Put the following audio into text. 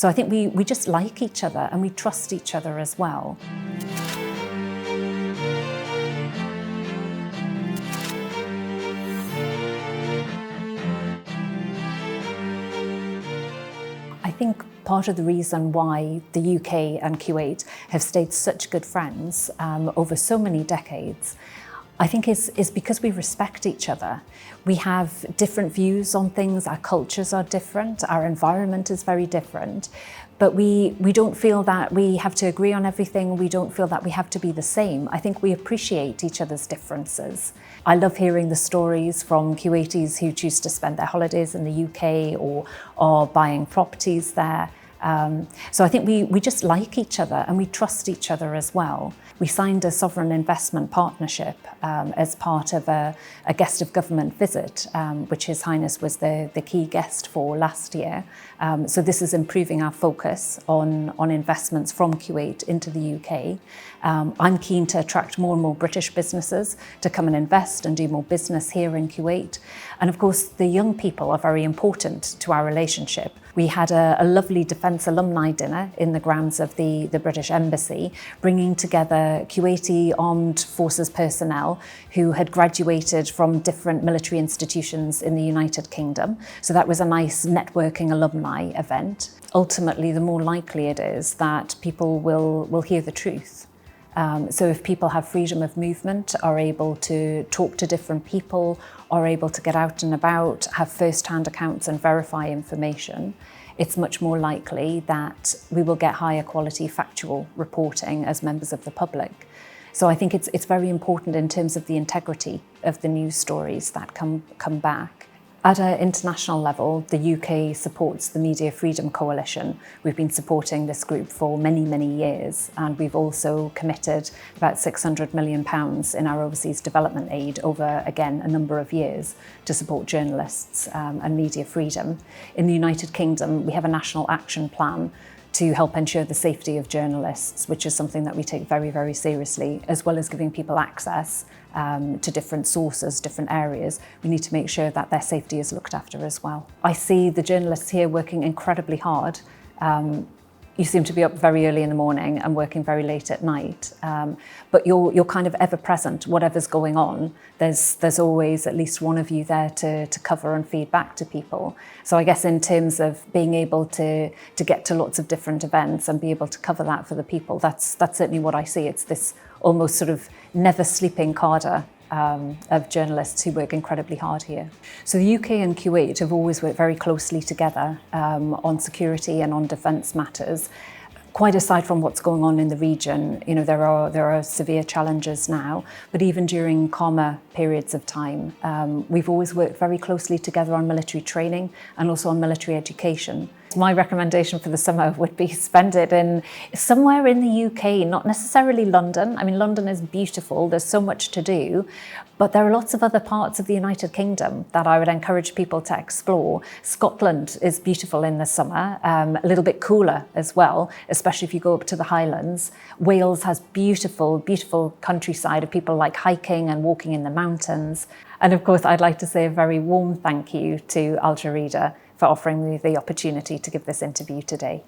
So I think we just like each other and we trust each other as well. I think part of the reason why the UK and Kuwait have stayed such good friends over so many decades, I think is because we respect each other. We have different views on things, our cultures are different, our environment is very different, but we don't feel that we have to agree on everything, we don't feel that we have to be the same. I think we appreciate each other's differences. I love hearing the stories from Kuwaitis who choose to spend their holidays in the UK or are buying properties there. So I think we just like each other and we trust each other as well. We signed a sovereign investment partnership as part of a guest of government visit, which His Highness was the key guest for last year. So this is improving our focus on investments from Kuwait into the UK. I'm keen to attract more and more British businesses to come and invest and do more business here in Kuwait. And of course, the young people are very important to our relationship. We had a lovely Defence alumni dinner in the grounds of the British Embassy, bringing together Kuwaiti armed forces personnel who had graduated from different military institutions in the United Kingdom. So that was a nice networking alumni event. Ultimately, the more likely it is that people will hear the truth. So if people have freedom of movement, are able to talk to different people, are able to get out and about, have first-hand accounts and verify information, it's much more likely that we will get higher quality factual reporting as members of the public. So I think it's very important in terms of the integrity of the news stories that come back. At an international level, the UK supports the Media Freedom Coalition. We've been supporting this group for many, many years, and we've also committed about £600 million in our overseas development aid over, again, a number of years to support journalists and media freedom. In the United Kingdom, we have a national action plan to help ensure the safety of journalists, which is something that we take very, very seriously, as well as giving people access to different sources, different areas. We need to make sure that their safety is looked after as well. I see the journalists here working incredibly hard. You seem to be up very early in the morning and working very late at night, but you're kind of ever present, whatever's going on. There's always at least one of you there to cover and feed back to people. So I guess in terms of being able to get to lots of different events and be able to cover that for the people, that's certainly what I see. It's this almost sort of never sleeping cadre of journalists who work incredibly hard here. So the UK and Kuwait have always worked very closely together on security and on defence matters. Quite aside from what's going on in the region, you know, there are severe challenges now, but even during calmer periods of time, we've always worked very closely together on military training and also on military education. My recommendation for the summer would be spend it in somewhere in the UK, not necessarily London. I mean, London is beautiful, there's so much to do, but there are lots of other parts of the United Kingdom that I would encourage people to explore. Scotland is beautiful in the summer, a little bit cooler as well, especially if you go up to the Highlands. Wales has beautiful, beautiful countryside of people like hiking and walking in the mountains. And of course, I'd like to say a very warm thank you to Al Jurida for offering me the opportunity to give this interview today.